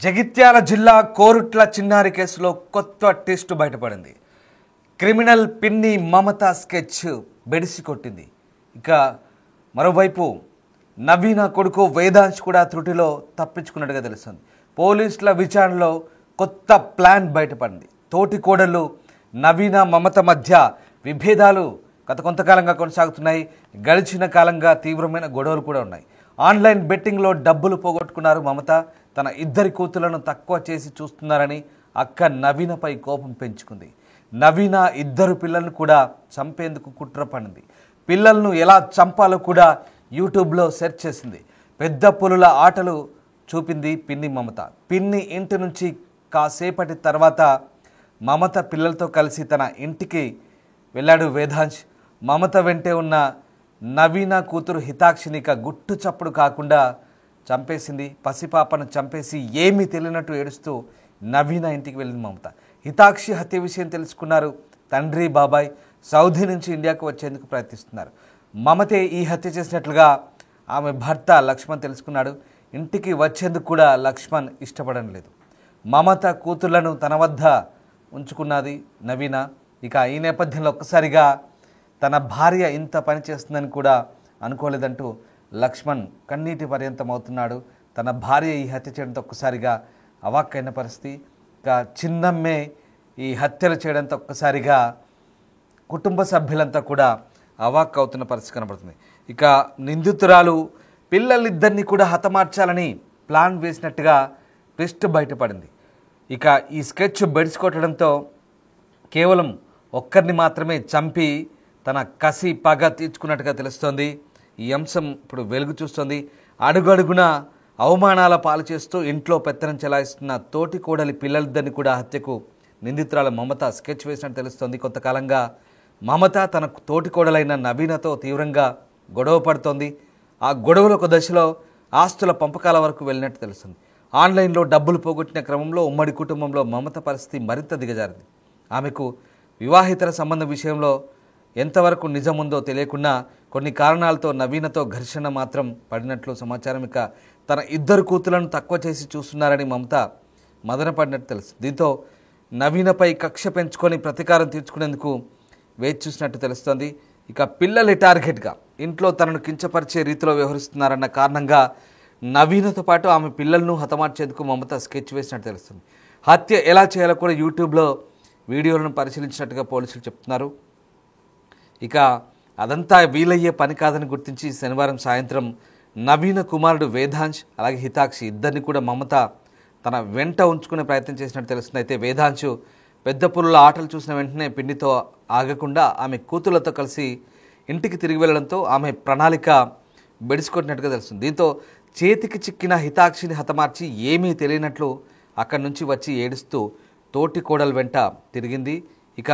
జగిత్యాల జిల్లా కోరుట్ల చిన్నారి కేసులో కొత్త ట్విస్ట్ బయటపడింది. క్రిమినల్ పిన్ని మమత స్కెచ్ బెడిసి కొట్టింది. ఇక మరోవైపు నవీన కొడుకు వేదాంశ్ కూడా త్రుటిలో తప్పించుకున్నట్టుగా తెలుస్తుంది. పోలీసుల విచారణలో కొత్త ప్లాన్ బయటపడింది. తోటి కోడళ్ళు నవీన మమత మధ్య విభేదాలు గత కొంతకాలంగా కొనసాగుతున్నాయి. గడిచిన కాలంగా తీవ్రమైన గొడవలు కూడా ఉన్నాయి. ఆన్లైన్ బెట్టింగ్లో డబ్బులు పోగొట్టుకున్నారు మమత. తన ఇద్దరి కూతుళ్లను తక్కువ చేసి చూస్తున్నారని అక్క నవీనపై కోపం పెంచుకుంది. నవీన ఇద్దరు పిల్లలను కూడా చంపేందుకు కుట్ర పడింది. పిల్లలను ఎలా చంపాలో కూడా యూట్యూబ్లో సెర్చ్ చేసింది. పెద్ద పులుల ఆటలు చూపింది పిన్ని మమత. పిన్ని ఇంటి నుంచి కాసేపటి తర్వాత మమత పిల్లలతో కలిసి తన ఇంటికి వెళ్ళాడు వేదాంశ్. మమత వెంటే ఉన్న నవీన కూతురు హితాక్షిని గుట్టు చప్పుడు కాకుండా చంపేసింది. పసిపాపను చంపేసి ఏమీ తెలియనట్టు ఏడుస్తూ నవీన ఇంటికి వెళ్ళింది మమత. హితాక్షి హత్య విషయం తెలుసుకున్నారు తండ్రి బాబాయ్. సౌదీ నుంచి ఇండియాకు వచ్చేందుకు ప్రయత్నిస్తున్నారు. మమతే ఈ హత్య చేసినట్లుగా ఆమె భర్త లక్ష్మణ్ తెలుసుకున్నాడు. ఇంటికి వచ్చేందుకు కూడా లక్ష్మణ్ ఇష్టపడడం లేదు. మమత కూతుళ్లను తన వద్ద ఉంచుకున్నది నవీన. ఇక ఈ నేపథ్యంలో ఒక్కసారిగా తన భార్య ఇంత పని చేస్తుందని కూడా అనుకోలేదంటూ లక్ష్మణ్ కన్నీటి పర్యంతం అవుతున్నాడు. తన భార్య ఈ హత్య చేయడంతో ఒక్కసారిగా అవాక్కైన పరిస్థితి. ఇక చిన్నమ్మే ఈ హత్యలు చేయడంతో ఒక్కసారిగా కుటుంబ సభ్యులంతా కూడా అవాక్ అవుతున్న పరిస్థితి కనబడుతుంది. ఇక నిందితురాలు పిల్లలిద్దరినీ కూడా హతమార్చాలని ప్లాన్ వేసినట్టుగా ట్విస్ట్ బయటపడింది. ఇక ఈ స్కెచ్ బెడిసికొట్టడంతో కేవలం ఒక్కరిని మాత్రమే చంపి తన కసి పగ తీర్చుకున్నట్టుగా తెలుస్తోంది. ఈ అంశం ఇప్పుడు వెలుగు చూస్తోంది. అడుగడుగున అవమానాల పాలు చేస్తూ ఇంట్లో పెత్తనం చెలాయిస్తున్న తోటి కోడలి పిల్లలిద్దరిని కూడా హత్యకు నిందితురాల మమత స్కెచ్ వేసినట్టు తెలుస్తోంది. కొంతకాలంగా మమత తన తోటి కోడలైన నవీనతో తీవ్రంగా గొడవ పడుతోంది. ఆ గొడవల ఒక దశలో ఆస్తుల పంపకాల వరకు వెళ్ళినట్టు తెలుస్తుంది. ఆన్లైన్లో డబ్బులు పోగొట్టిన క్రమంలో ఉమ్మడి కుటుంబంలో మమత పరిస్థితి మరింత దిగజారింది. ఆమెకు వివాహితర సంబంధం విషయంలో ఎంతవరకు నిజముందో తెలియకుండా కొన్ని కారణాలతో నవీనతో ఘర్షణ మాత్రం పడినట్లు సమాచారం. ఇక తన ఇద్దరు కూతులను తక్కువ చేసి చూస్తున్నారని మమత మదనపడినట్టు తెలుసు. దీంతో నవీనపై కక్ష పెంచుకొని ప్రతీకారం తీర్చుకునేందుకు వేచి చూసినట్టు తెలుస్తోంది. ఇక పిల్లలి టార్గెట్గా ఇంట్లో తనను కించపరిచే రీతిలో వ్యవహరిస్తున్నారన్న కారణంగా నవీనతో పాటు ఆమె పిల్లలను హతమార్చేందుకు మమత స్కెచ్ వేసినట్టు తెలుస్తుంది. హత్య ఎలా చేయాలో కూడా యూట్యూబ్లో వీడియోలను పరిశీలించినట్టుగా పోలీసులు చెప్తున్నారు. ఇక అదంతా వీలయ్యే పని కాదని గుర్తించి శనివారం సాయంత్రం నవీన కుమారుడు వేదాంశ్ అలాగే హితాక్షి ఇద్దరిని కూడా మమత తన వెంట ఉంచుకునే ప్రయత్నం చేసినట్టు తెలుస్తుంది. అయితే వేదాంశ్ పెద్ద పులుల ఆటలు చూసిన వెంటనే పిన్నితో ఆగకుండా ఆమె కూతుళ్లతో కలిసి ఇంటికి తిరిగి వెళ్లడంతో ఆమె ప్రణాళిక బెడిసికొట్టినట్టుగా తెలుస్తుంది. దీంతో చేతికి చిక్కిన హితాక్షిని హతమార్చి ఏమీ తెలియనట్లు అక్కడి నుంచి వచ్చి ఏడుస్తూ తోటి కోడల వెంట తిరిగింది. ఇక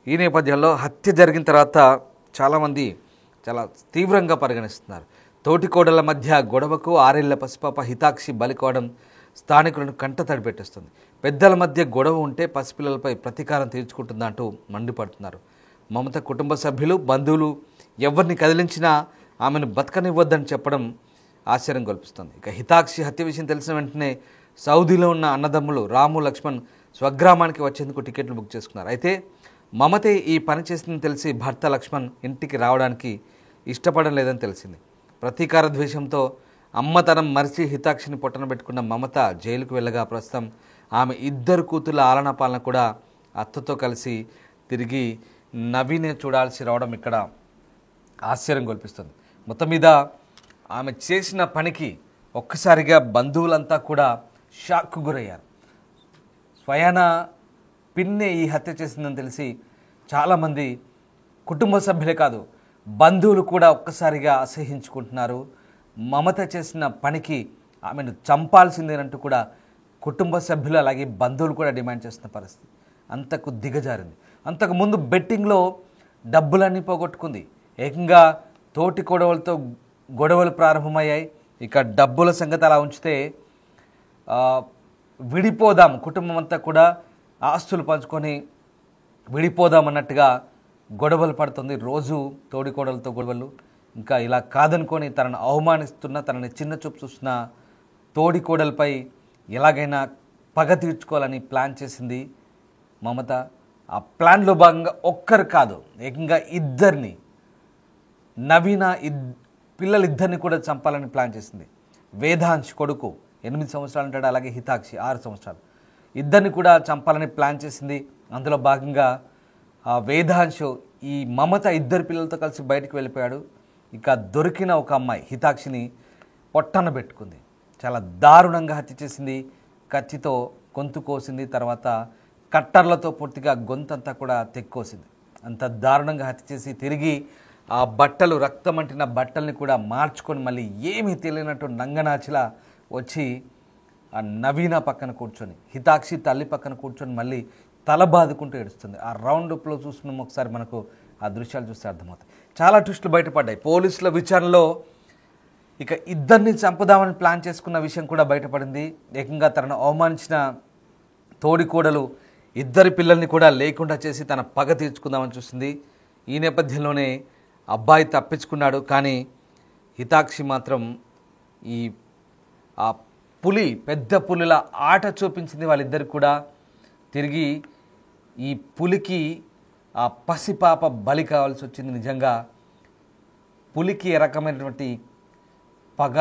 ఈ నేపథ్యంలో హత్య జరిగిన తర్వాత చాలామంది చాలా తీవ్రంగా పరిగణిస్తున్నారు. తోటి కోడల మధ్య గొడవకు 6 ఏళ్ల పసిపాప హితాక్షి బలికోవడం స్థానికులను కంట తడిపెట్టేస్తుంది. పెద్దల మధ్య గొడవ ఉంటే పసిపిల్లలపై ప్రతీకారం తీర్చుకుంటుందంటూ మండిపడుతున్నారు. మమత కుటుంబ సభ్యులు బంధువులు ఎవరిని కదిలించినా ఆమెను బతకనివ్వద్దని చెప్పడం ఆశ్చర్యం కల్పిస్తుంది. ఇక హితాక్షి హత్య విషయం తెలిసిన వెంటనే సౌదీలో ఉన్న అన్నదమ్ములు రాము లక్ష్మణ్ స్వగ్రామానికి వచ్చేందుకు టికెట్లు బుక్ చేసుకున్నారు. అయితే మమతే ఈ పని చేసిందని తెలిసి భర్త లక్ష్మణ్ ఇంటికి రావడానికి ఇష్టపడడం లేదని తెలిసింది. ప్రతీకార ద్వేషంతో అమ్మతనం మరిచి హితాక్షిని పొట్టన పెట్టుకున్న మమత జైలుకు వెళ్ళగా ప్రస్తుతం ఆమె ఇద్దరు కూతుళ్ళ ఆలనా పాలన కూడా అత్తతో కలిసి తిరిగి నవీనే చూడాల్సి రావడం ఇక్కడ ఆశ్చర్యం కల్పిస్తుంది. మొత్తం మీద ఆమె చేసిన పనికి ఒక్కసారిగా బంధువులంతా కూడా షాక్కు గురయ్యారు. స్వయాన పిన్నే ఈ హత్య చేసిందని తెలిసి చాలామంది కుటుంబ సభ్యులే కాదు బంధువులు కూడా ఒక్కసారిగా అసహించుకుంటున్నారు. మమత చేసిన పనికి ఆమెను చంపాల్సిందేనంటూ కూడా కుటుంబ సభ్యులు అలాగే బంధువులు కూడా డిమాండ్ చేస్తున్న పరిస్థితి అంతకు దిగజారింది. అంతకుముందు బెట్టింగ్లో డబ్బులన్నీ పోగొట్టుకుంది. ఏకంగా తోటి కోడవలతో గొడవలు ప్రారంభమయ్యాయి. ఇక డబ్బుల సంగతి అలా ఉంచితే విడిపోదాం కుటుంబం అంతా కూడా ఆస్తులు పంచుకొని విడిపోదామన్నట్టుగా గొడవలు పడుతుంది. రోజు తోడికోడలతో గొడవలు. ఇంకా ఇలా కాదనుకొని తనను అవమానిస్తున్న తనని చిన్న చూపు చూస్తున్న తోడికోడలపై ఎలాగైనా పగ తీర్చుకోవాలని ప్లాన్ చేసింది మమత. ఆ ప్లాన్లో భాగంగా ఒక్కరు కాదు, ఏకంగా ఇద్దరిని, నవీన పిల్లలిద్దరిని కూడా చంపాలని ప్లాన్ చేసింది. వేదాంశ్ కొడుకు 8 సంవత్సరాలు ఉంటాడు, అలాగే హితాక్షి 6 సంవత్సరాలు, ఇద్దరిని కూడా చంపాలని ప్లాన్ చేసింది. అందులో భాగంగా వేదాంశ్ ఈ మమత ఇద్దరు పిల్లలతో కలిసి బయటికి వెళ్ళిపోయాడు. ఇక దొరికిన ఒక అమ్మాయి హితాక్షిని పొట్టన పెట్టుకుంది, చాలా దారుణంగా హత్య చేసింది. కత్తితో గొంతు కోసింది, తర్వాత కట్టర్లతో పూర్తిగా గొంతంతా కూడా తెక్కోసింది. అంత దారుణంగా హత్య చేసి తిరిగి ఆ బట్టలు, రక్తమంటిన బట్టల్ని కూడా మార్చుకొని మళ్ళీ ఏమీ తెలియనట్టు నంగనాచిలా వచ్చి ఆ నవీన పక్కన కూర్చొని, హితాక్షి తల్లి పక్కన కూర్చొని మళ్ళీ తల బాదుకుంటూ ఏడుస్తుంది. ఆ రౌండ్లో చూస్తున్నాం, ఒకసారి మనకు ఆ దృశ్యాలు చూస్తే అర్థమవుతాయి. చాలా ట్విస్టులు బయటపడ్డాయి. పోలీసుల విచారణలో ఇక ఇద్దరిని చంపుదామని ప్లాన్ చేసుకున్న విషయం కూడా బయటపడింది. ఏకంగా తనను అవమానించిన తోడికోడలు ఇద్దరి పిల్లల్ని కూడా లేకుండా చేసి తన పగ తీర్చుకుందామని చూసింది. ఈ నేపథ్యంలోనే అబ్బాయి తప్పించుకున్నాడు. కానీ హితాక్షి మాత్రం ఆ పులి, పెద్ద పులిల ఆట చూపించింది వాళ్ళిద్దరికి కూడా. తిరిగి ఈ పులికి ఆ పసిపాప బలి కావాల్సి వచ్చింది. నిజంగా పులికి ఏ రకమైనటువంటి పగ,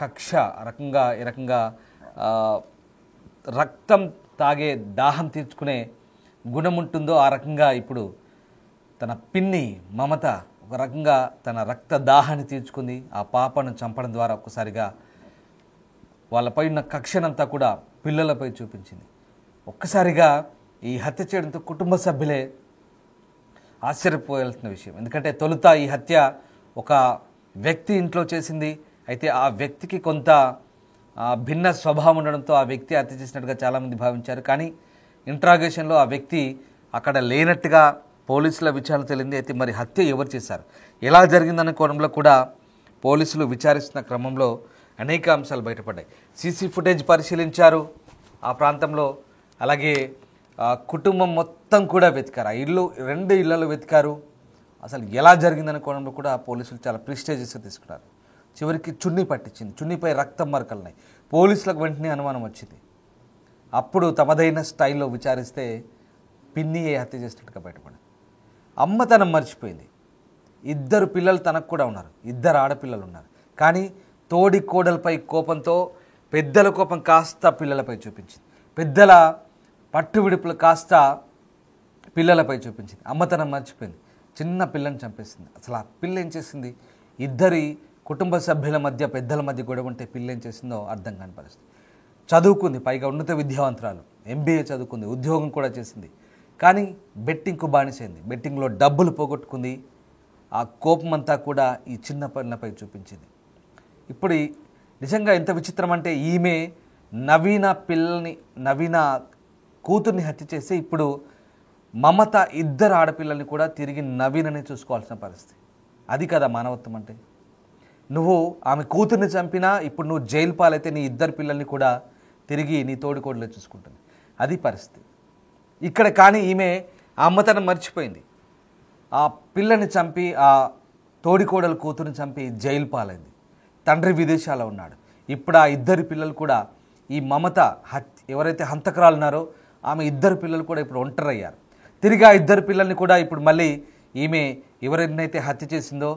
కక్ష, ఈ రకంగా రక్తం తాగే దాహం తీర్చుకునే గుణం ఉంటుందో ఆ రకంగా ఇప్పుడు తన పిన్ని మమత ఒక రకంగా తన రక్త దాహాన్ని తీర్చుకుంది. ఆ పాపను చంపడం ద్వారా ఒక్కసారిగా వాళ్ళపై ఉన్న కక్షనంతా కూడా పిల్లలపై చూపించింది. ఒక్కసారిగా ఈ హత్య చేయడంతో కుటుంబ సభ్యులే ఆశ్చర్యపోయాల్సిన విషయం. ఎందుకంటే తొలుత ఈ హత్య ఒక వ్యక్తి ఇంట్లో చేసింది. అయితే ఆ వ్యక్తికి కొంత భిన్న స్వభావం ఉండడంతో ఆ వ్యక్తి హత్య చేసినట్టుగా చాలామంది భావించారు. కానీ ఇంట్రాగేషన్లో ఆ వ్యక్తి అక్కడ లేనట్టుగా పోలీసుల విచారణ తెలింది. అయితే మరి హత్య ఎవరు చేశారు, ఎలా జరిగిందనే కోణంలో కూడా పోలీసులు విచారిస్తున్న క్రమంలో అనేక అంశాలు బయటపడ్డాయి. సీసీ ఫుటేజ్ పరిశీలించారు ఆ ప్రాంతంలో, అలాగే కుటుంబం మొత్తం కూడా వెతికారు. ఆ ఇల్లు, 2 ఇళ్లలో వెతికారు. అసలు ఎలా జరిగిందనే కోణంలో కూడా పోలీసులు చాలా ప్రిస్టేజెస్ తీసుకున్నారు. చివరికి చున్నీ పట్టించింది, చున్నీపై రక్తం మరకలున్నాయి. పోలీసులకు వెంటనే అనుమానం వచ్చింది. అప్పుడు తమదైన స్టైల్లో విచారిస్తే పిన్నియే హత్య చేసినట్టుగా బయటపడింది. అమ్మ తనం మర్చిపోయింది. 2 పిల్లలు తనకు కూడా ఉన్నారు, 2 ఆడపిల్లలు ఉన్నారు. కానీ తోడి కోడలపై కోపంతో పెద్దల కోపం కాస్త పిల్లలపై చూపించింది, పెద్దల పట్టు విడుపులు కాస్త పిల్లలపై చూపించింది. అమ్మతనం మర్చిపోయింది, చిన్న పిల్లని చంపేసింది. అసలు ఆ పిల్ల ఏం చేసింది? 2 కుటుంబ సభ్యుల మధ్య, పెద్దల మధ్య గొడవ ఉంటే పిల్ల ఏం చేసిందో అర్థం కాని పరిస్థితి. చదువుకుంది, పైగా ఉన్నత విద్యావంతురాలు, MBA చదువుకుంది, ఉద్యోగం కూడా చేసింది. కానీ బెట్టింగ్కు బానిసైంది, బెట్టింగ్లో డబ్బులు పోగొట్టుకుంది. ఆ కోపం అంతా కూడా ఈ చిన్న పిల్లపై చూపించింది. ఇప్పుడు నిజంగా ఎంత విచిత్రం అంటే, ఈమె నవీన కూతుర్ని హత్య చేసి ఇప్పుడు మమత 2 ఆడపిల్లల్ని కూడా తిరిగి నవీననే చూసుకోవాల్సిన పరిస్థితి. అది కదా మానవత్వం అంటే. నువ్వు ఆమె కూతుర్ని చంపినా ఇప్పుడు నువ్వు జైలు పాలైతే నీ 2 పిల్లల్ని కూడా తిరిగి నీ తోడికోడలే చూసుకుంటుంది. అది పరిస్థితి ఇక్కడ. కానీ ఈమె ఆ అమ్మతనం మర్చిపోయింది. ఆ పిల్లని చంపి, ఆ తోడికోడల కూతుర్ని చంపి జైలు పాలైంది. తండ్రి విదేశాల్లో ఉన్నాడు. ఇప్పుడు ఆ 2 పిల్లలు కూడా, ఈ మమత ఎవరైతే హంతకురాలు ఉన్నారో ఆమె 2 పిల్లలు కూడా ఇప్పుడు ఒంటరయ్యారు. తిరిగి ఆ 2 పిల్లల్ని కూడా ఇప్పుడు మళ్ళీ ఈమె ఎవరైతే హత్య చేసిందో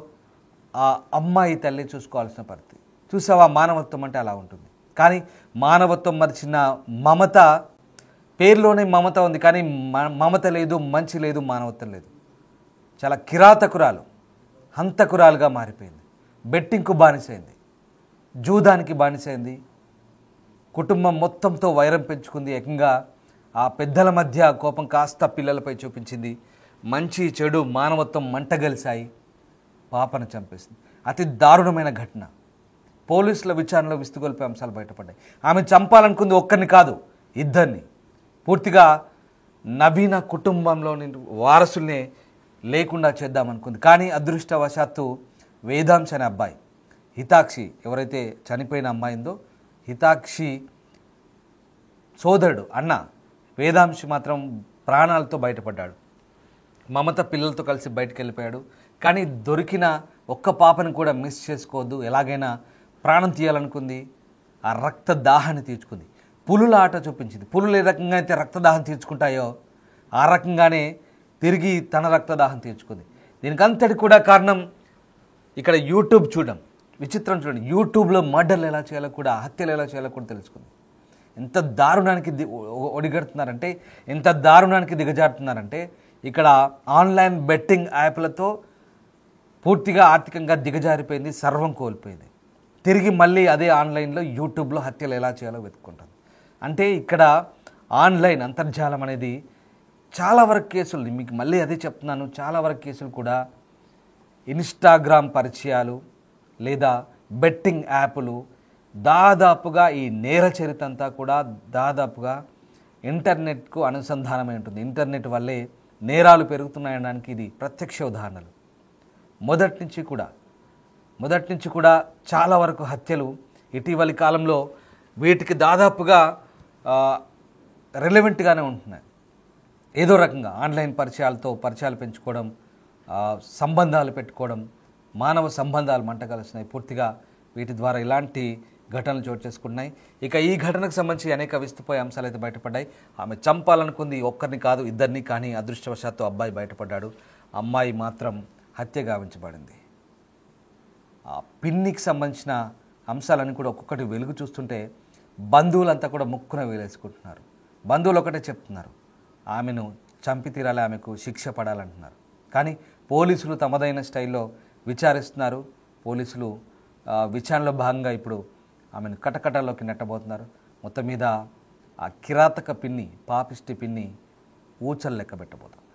ఆ అమ్మాయి తల్లి చూసుకోవాల్సిన పరిస్థితి. చూసావా, మానవత్వం అంటే అలా ఉంటుంది. కానీ మానవత్వం మరిచిన మమత, పేరులోనే మమత ఉంది కానీ మమత లేదు, మంచి లేదు, మానవత్వం లేదు. చాలా కిరాతకురాలు, హంతకురాలుగా మారిపోయింది. బెట్టింగ్కు బానిసైంది, జూదానికి బానిసైంది, కుటుంబం మొత్తంతో వైరం పెంచుకుంది. ఏకంగా ఆ పెద్దల మధ్య కోపం కాస్త పిల్లలపై చూపించింది. మంచి చెడు మానవత్వం మంటగలిశాయి, పాపను చంపేసింది. అతి దారుణమైన ఘటన. పోలీసుల విచారణలో విస్తుగొల్పే అంశాలు బయటపడ్డాయి. ఆమె చంపాలనుకుంది ఒక్కరిని కాదు, 2. పూర్తిగా నవీన కుటుంబంలోని వారసుల్నే లేకుండా చేద్దామనుకుంది. కానీ అదృష్టవశాత్తు వేదాంశ్ అనే అబ్బాయి, హితాక్షి ఎవరైతే చనిపోయిన అమ్మాయిందో, హితాక్షి సోదరుడు అన్న వేదాంశ్ మాత్రం ప్రాణాలతో బయటపడ్డాడు. మమత పిల్లలతో కలిసి బయటకు వెళ్ళిపోయాడు. కానీ దొరికిన ఒక్క పాపను కూడా మిస్ చేసుకోవద్దు, ఎలాగైనా ప్రాణం తీయాలనుకుంది. ఆ రక్తదాహాన్ని తీర్చుకుంది. పులుల ఆట చూపించింది. పులులు ఏ రకంగా అయితే రక్తదాహం తీర్చుకుంటాయో ఆ రకంగానే తిరిగి తన రక్తదాహం తీర్చుకుంది. దీనికంతటి కూడా కారణం ఇక్కడ యూట్యూబ్ చూడడం. విచిత్రం చూడండి, యూట్యూబ్లో మర్డర్లు ఎలా చేయాలో కూడా, హత్యలు ఎలా చేయాలో కూడా తెలుసుకుంది. ఎంత దారుణానికి ఒడిగడుతున్నారంటే, ఎంత దారుణానికి దిగజారుతున్నారంటే, ఇక్కడ ఆన్లైన్ బెట్టింగ్ యాప్లతో పూర్తిగా ఆర్థికంగా దిగజారిపోయింది, సర్వం కోల్పోయింది. తిరిగి మళ్ళీ అదే ఆన్లైన్లో యూట్యూబ్లో హత్యలు ఎలా చేయాలో వెతుక్కుంటుంది. అంటే ఇక్కడ ఆన్లైన్ అంతర్జాలం అనేది చాలా వరకు కేసులు, మీకు మళ్ళీ అదే చెప్తున్నాను, చాలా వరకు కేసులు కూడా ఇన్స్టాగ్రామ్ పరిచయాలు లేదా బెట్టింగ్ యాప్లు, దాదాపుగా ఈ నేర చరిత్ర అంతా కూడా దాదాపుగా ఇంటర్నెట్కు అనుసంధానమై ఉంటుంది. ఇంటర్నెట్ వల్లే నేరాలు పెరుగుతున్నాయనడానికి ఇది ప్రత్యక్ష ఉదాహరణలు. మొదటి నుంచి కూడా చాలా వరకు హత్యలు ఇటీవలి కాలంలో వీటికి దాదాపుగా రిలవెంట్గానే ఉంటున్నాయి. ఏదో రకంగా ఆన్లైన్ పరిచయాలు పెంచుకోవడం, సంబంధాలు పెట్టుకోవడం, మానవ సంబంధాలు మంట కలుస్తున్నాయి. పూర్తిగా వీటి ద్వారా ఇలాంటి ఘటనలు చోటు చేసుకుంటున్నాయి. ఇక ఈ ఘటనకు సంబంధించి అనేక విస్తుపోయే అంశాలు అయితే బయటపడ్డాయి. ఆమె చంపాలనుకుంది ఒక్కరిని కాదు, ఇద్దరిని. కానీ అదృష్టవశాత్తు అబ్బాయి బయటపడ్డాడు. అమ్మాయి మాత్రం హత్య గావించబడింది. ఆ పిన్నికి సంబంధించిన అంశాలన్నీ కూడా ఒక్కొక్కటి వెలుగు చూస్తుంటే బంధువులంతా కూడా ముక్కున వేలేసుకుంటున్నారు. బంధువులు ఒకటే చెప్తున్నారు, ఆమెను చంపి తీరాలి, ఆమెకు శిక్ష పడాలంటున్నారు. కానీ పోలీసులు తమదైన స్టైల్లో విచారిస్తున్నారు. పోలీసులు విచారణలో భాగంగా ఇప్పుడు ఆమెను కటకటాల్లోకి నెట్టబోతున్నారు. మొత్తం మీద ఆ కిరాతక పిన్ని, పాపిష్టి పిన్ని ఊచలు లెక్క పెట్టబోతున్నారు.